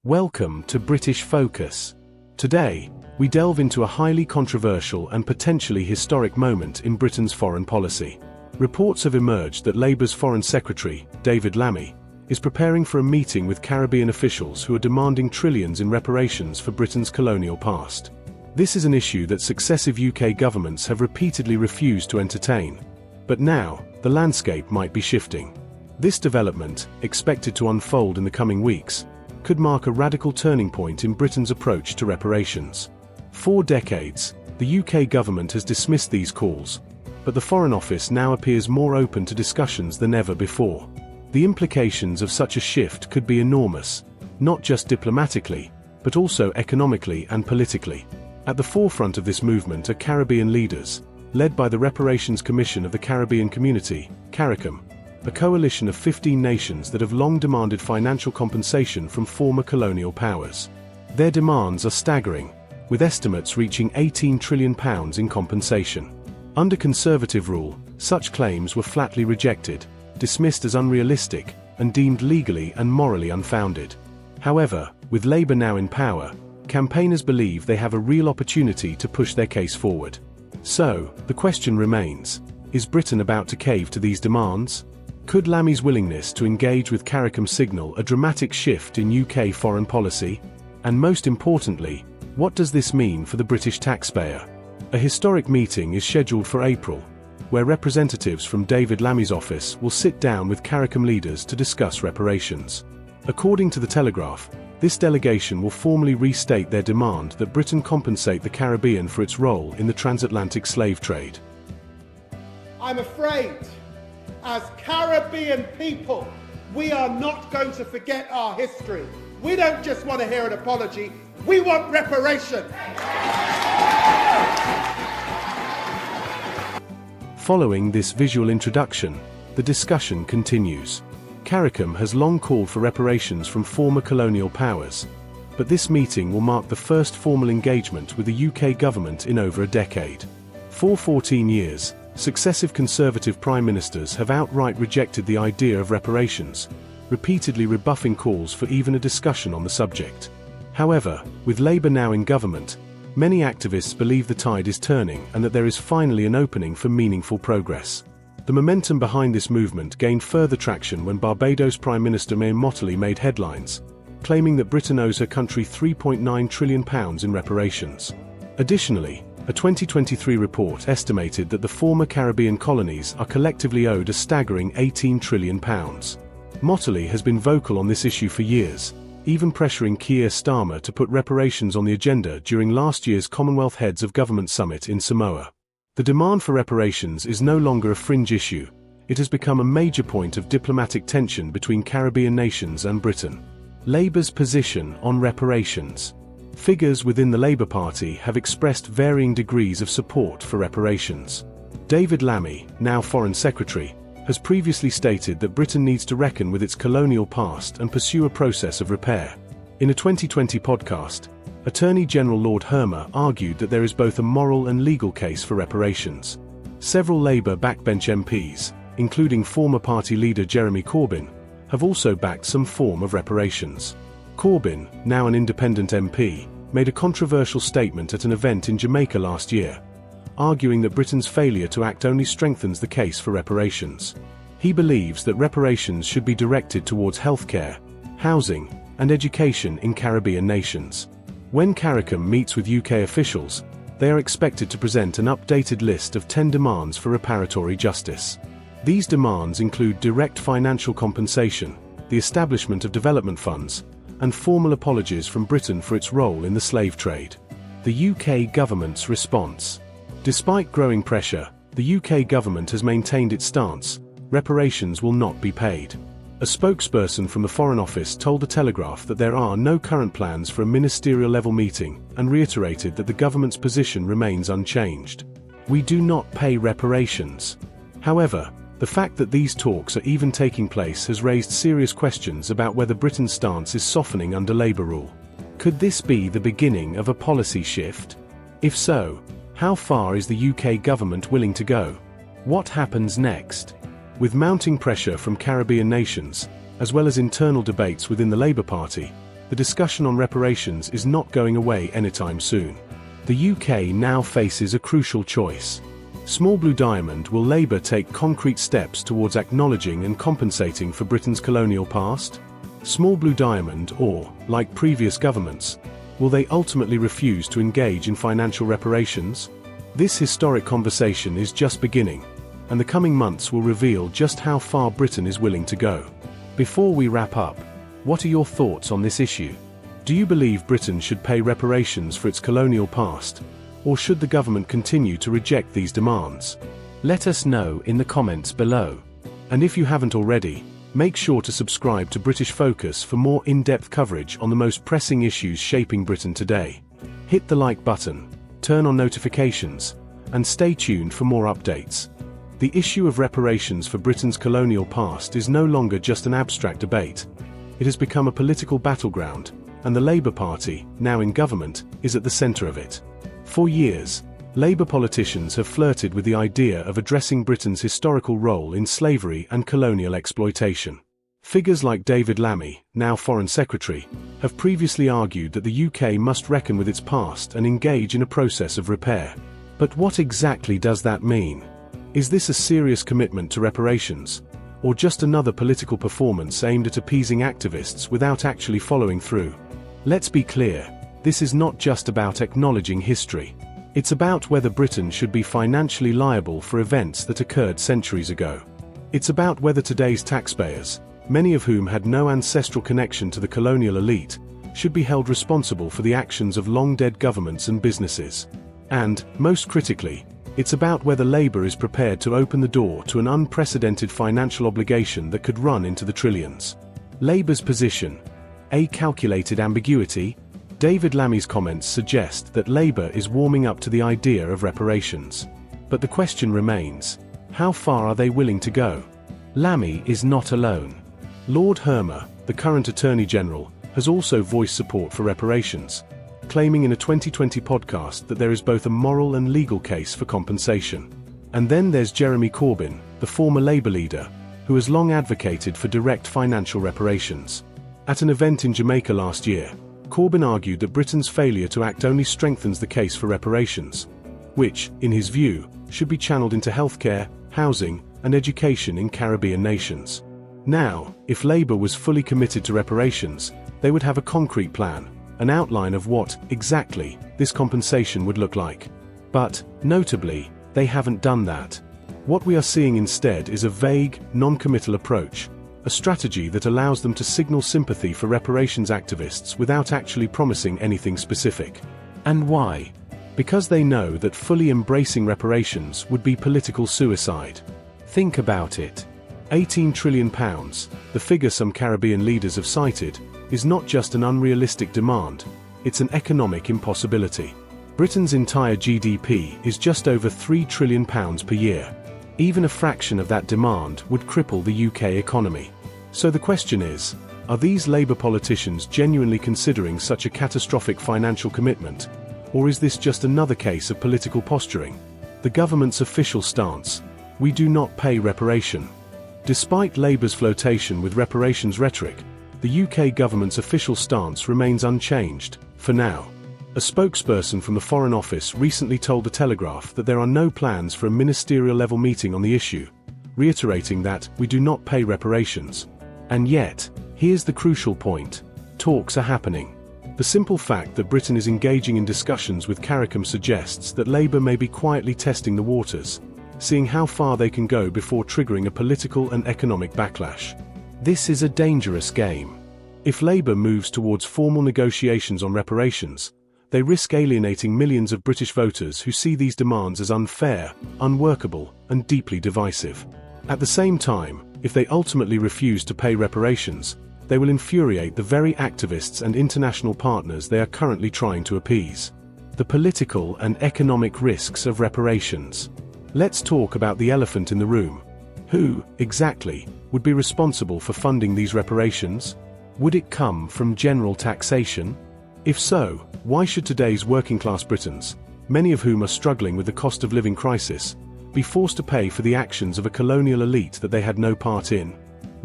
Welcome to British Focus. Today, we delve into a highly controversial and potentially historic moment in Britain's foreign policy. Reports have emerged that Labour's Foreign Secretary, David Lammy, is preparing for a meeting with Caribbean officials who are demanding trillions in reparations for Britain's colonial past. This is an issue that successive UK governments have repeatedly refused to entertain. But now, the landscape might be shifting. This development, expected to unfold in the coming weeks, could mark a radical turning point in Britain's approach to reparations. For decades, the UK government has dismissed these calls, but the Foreign Office now appears more open to discussions than ever before. The implications of such a shift could be enormous, not just diplomatically, but also economically and politically. At the forefront of this movement are Caribbean leaders, led by the Reparations Commission of the Caribbean Community, CARICOM, a coalition of 15 nations that have long demanded financial compensation from former colonial powers. Their demands are staggering, with estimates reaching £18 trillion in compensation. Under Conservative rule, such claims were flatly rejected, dismissed as unrealistic, and deemed legally and morally unfounded. However, with Labour now in power, campaigners believe they have a real opportunity to push their case forward. So, the question remains, is Britain about to cave to these demands? Could Lammy's willingness to engage with CARICOM signal a dramatic shift in UK foreign policy? And most importantly, what does this mean for the British taxpayer? A historic meeting is scheduled for April, where representatives from David Lammy's office will sit down with CARICOM leaders to discuss reparations. According to The Telegraph, this delegation will formally restate their demand that Britain compensate the Caribbean for its role in the transatlantic slave trade. I'm afraid, as Caribbean people, we are not going to forget our history. We don't just want to hear an apology, we want reparation. Following this visual introduction, the discussion continues. CARICOM has long called for reparations from former colonial powers, but this meeting will mark the first formal engagement with the UK government in over a decade. For 14 years, successive Conservative Prime Ministers have outright rejected the idea of reparations, repeatedly rebuffing calls for even a discussion on the subject. However, with Labour now in government, many activists believe the tide is turning and that there is finally an opening for meaningful progress. The momentum behind this movement gained further traction when Barbados Prime Minister Lammy made headlines, claiming that Britain owes her country £3.9 trillion in reparations. Additionally, a 2023 report estimated that the former Caribbean colonies are collectively owed a staggering £18 trillion. Motley has been vocal on this issue for years, even pressuring Keir Starmer to put reparations on the agenda during last year's Commonwealth Heads of Government Summit in Samoa. The demand for reparations is no longer a fringe issue, it has become a major point of diplomatic tension between Caribbean nations and Britain. Labour's position on reparations. Figures within the Labour Party have expressed varying degrees of support for reparations. David Lammy, now Foreign Secretary, has previously stated that Britain needs to reckon with its colonial past and pursue a process of repair. In a 2020 podcast, Attorney General Lord Hermer argued that there is both a moral and legal case for reparations. Several Labour backbench MPs, including former party leader Jeremy Corbyn, have also backed some form of reparations. Corbyn, now an independent MP, made a controversial statement at an event in Jamaica last year, arguing that Britain's failure to act only strengthens the case for reparations. He believes that reparations should be directed towards healthcare, housing, and education in Caribbean nations. When CARICOM meets with UK officials, they are expected to present an updated list of 10 demands for reparatory justice. These demands include direct financial compensation, the establishment of development funds, and formal apologies from Britain for its role in the slave trade. The UK government's response. Despite growing pressure, the UK government has maintained its stance: reparations will not be paid. A spokesperson from the Foreign Office told The Telegraph that there are no current plans for a ministerial-level meeting and reiterated that the government's position remains unchanged. We do not pay reparations. However, the fact that these talks are even taking place has raised serious questions about whether Britain's stance is softening under Labour rule. Could this be the beginning of a policy shift? If so, how far is the UK government willing to go? What happens next? With mounting pressure from Caribbean nations, as well as internal debates within the Labour Party, the discussion on reparations is not going away anytime soon. The UK now faces a crucial choice. Small Blue Diamond, will Labour take concrete steps towards acknowledging and compensating for Britain's colonial past? Small Blue Diamond, or, like previous governments, will they ultimately refuse to engage in financial reparations? This historic conversation is just beginning, and the coming months will reveal just how far Britain is willing to go. Before we wrap up, what are your thoughts on this issue? Do you believe Britain should pay reparations for its colonial past, or should the government continue to reject these demands? Let us know in the comments below. And if you haven't already, make sure to subscribe to British Focus for more in-depth coverage on the most pressing issues shaping Britain today. Hit the like button, turn on notifications, and stay tuned for more updates. The issue of reparations for Britain's colonial past is no longer just an abstract debate. It has become a political battleground, and the Labour Party, now in government, is at the centre of it. For years, Labour politicians have flirted with the idea of addressing Britain's historical role in slavery and colonial exploitation. Figures like David Lammy, now Foreign Secretary, have previously argued that the UK must reckon with its past and engage in a process of repair. But what exactly does that mean? Is this a serious commitment to reparations, or just another political performance aimed at appeasing activists without actually following through? Let's be clear, this is not just about acknowledging history. It's about whether Britain should be financially liable for events that occurred centuries ago. It's about whether today's taxpayers, many of whom had no ancestral connection to the colonial elite, should be held responsible for the actions of long-dead governments and businesses. And, most critically, it's about whether Labour is prepared to open the door to an unprecedented financial obligation that could run into the trillions. Labour's position: a calculated ambiguity. David Lammy's comments suggest that Labour is warming up to the idea of reparations. But the question remains, how far are they willing to go? Lammy is not alone. Lord Hermer, the current Attorney General, has also voiced support for reparations, claiming in a 2020 podcast that there is both a moral and legal case for compensation. And then there's Jeremy Corbyn, the former Labour leader, who has long advocated for direct financial reparations. At an event in Jamaica last year, Corbyn argued that Britain's failure to act only strengthens the case for reparations, which, in his view, should be channeled into healthcare, housing, and education in Caribbean nations. Now, if Labour was fully committed to reparations, they would have a concrete plan, an outline of what, exactly, this compensation would look like. But, notably, they haven't done that. What we are seeing instead is a vague, non-committal approach, a strategy that allows them to signal sympathy for reparations activists without actually promising anything specific. And why? Because they know that fully embracing reparations would be political suicide. Think about it. £18 trillion, the figure some Caribbean leaders have cited, is not just an unrealistic demand, it's an economic impossibility. Britain's entire GDP is just over £3 trillion per year. Even a fraction of that demand would cripple the UK economy. So the question is, are these Labour politicians genuinely considering such a catastrophic financial commitment, or is this just another case of political posturing? The government's official stance: we do not pay reparation. Despite Labour's flirtation with reparations rhetoric, the UK government's official stance remains unchanged, for now. A spokesperson from the Foreign Office recently told The Telegraph that there are no plans for a ministerial-level meeting on the issue, reiterating that we do not pay reparations. And yet, here's the crucial point: talks are happening. The simple fact that Britain is engaging in discussions with CARICOM suggests that Labour may be quietly testing the waters, seeing how far they can go before triggering a political and economic backlash. This is a dangerous game. If Labour moves towards formal negotiations on reparations, they risk alienating millions of British voters who see these demands as unfair, unworkable, and deeply divisive. At the same time, if they ultimately refuse to pay reparations, they will infuriate the very activists and international partners they are currently trying to appease. The political and economic risks of reparations. Let's talk about the elephant in the room. Who, exactly, would be responsible for funding these reparations? Would it come from general taxation? If so, why should today's working-class Britons, many of whom are struggling with the cost of living crisis, be forced to pay for the actions of a colonial elite that they had no part in?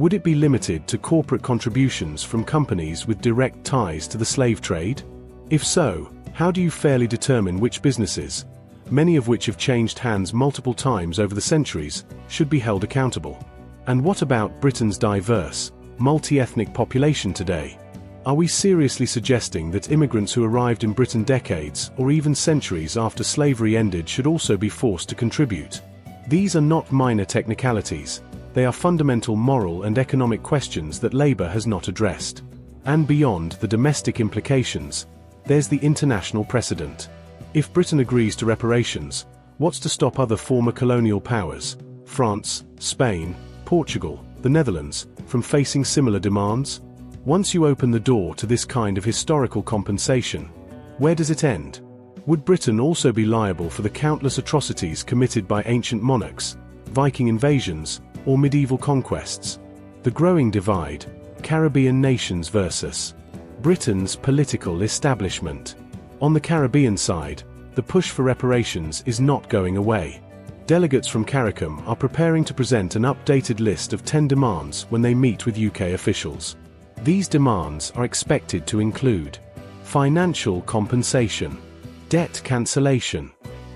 Would it be limited to corporate contributions from companies with direct ties to the slave trade? If so, how do you fairly determine which businesses, many of which have changed hands multiple times over the centuries, should be held accountable? And what about Britain's diverse, multi-ethnic population today? Are we seriously suggesting that immigrants who arrived in Britain decades or even centuries after slavery ended should also be forced to contribute? These are not minor technicalities. They are fundamental moral and economic questions that Labour has not addressed. And beyond the domestic implications, there's the international precedent. If Britain agrees to reparations, what's to stop other former colonial powers, France, Spain, Portugal, the Netherlands, from facing similar demands? Once you open the door to this kind of historical compensation, where does it end? Would Britain also be liable for the countless atrocities committed by ancient monarchs, Viking invasions, or medieval conquests? The growing divide, Caribbean nations versus Britain's political establishment. On the Caribbean side, the push for reparations is not going away. Delegates from CARICOM are preparing to present an updated list of 10 demands when they meet with UK officials. These demands are expected to include financial compensation, debt cancellation,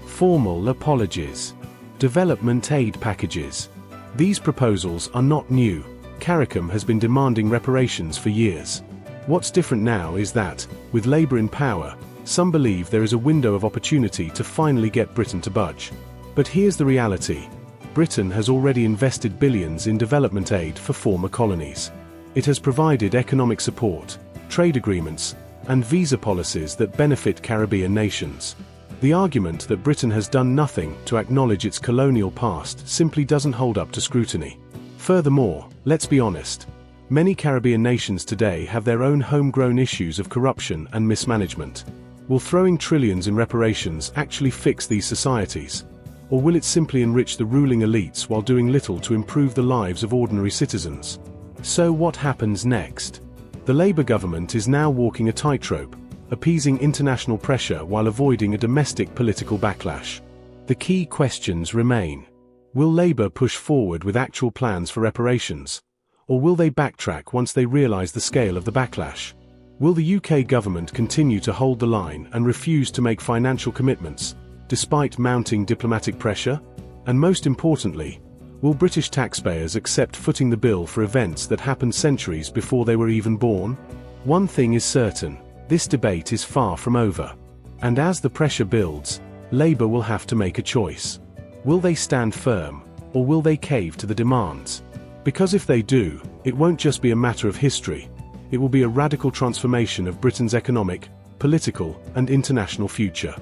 formal apologies, development aid packages. These proposals are not new. CARICOM has been demanding reparations for years. What's different now is that, with Labour in power, some believe there is a window of opportunity to finally get Britain to budge. But here's the reality. Britain has already invested billions in development aid for former colonies. It has provided economic support, trade agreements, and visa policies that benefit Caribbean nations. The argument that Britain has done nothing to acknowledge its colonial past simply doesn't hold up to scrutiny. Furthermore, let's be honest, many Caribbean nations today have their own homegrown issues of corruption and mismanagement. Will throwing trillions in reparations actually fix these societies? Or will it simply enrich the ruling elites while doing little to improve the lives of ordinary citizens? So what happens next? The Labour government is now walking a tightrope, appeasing international pressure while avoiding a domestic political backlash. The key questions remain. Will Labour push forward with actual plans for reparations? Or will they backtrack once they realise the scale of the backlash? Will the UK government continue to hold the line and refuse to make financial commitments, despite mounting diplomatic pressure? And most importantly, will British taxpayers accept footing the bill for events that happened centuries before they were even born? One thing is certain. This debate is far from over. And as the pressure builds, Labour will have to make a choice. Will they stand firm, or will they cave to the demands? Because if they do, it won't just be a matter of history. It will be a radical transformation of Britain's economic, political, and international future.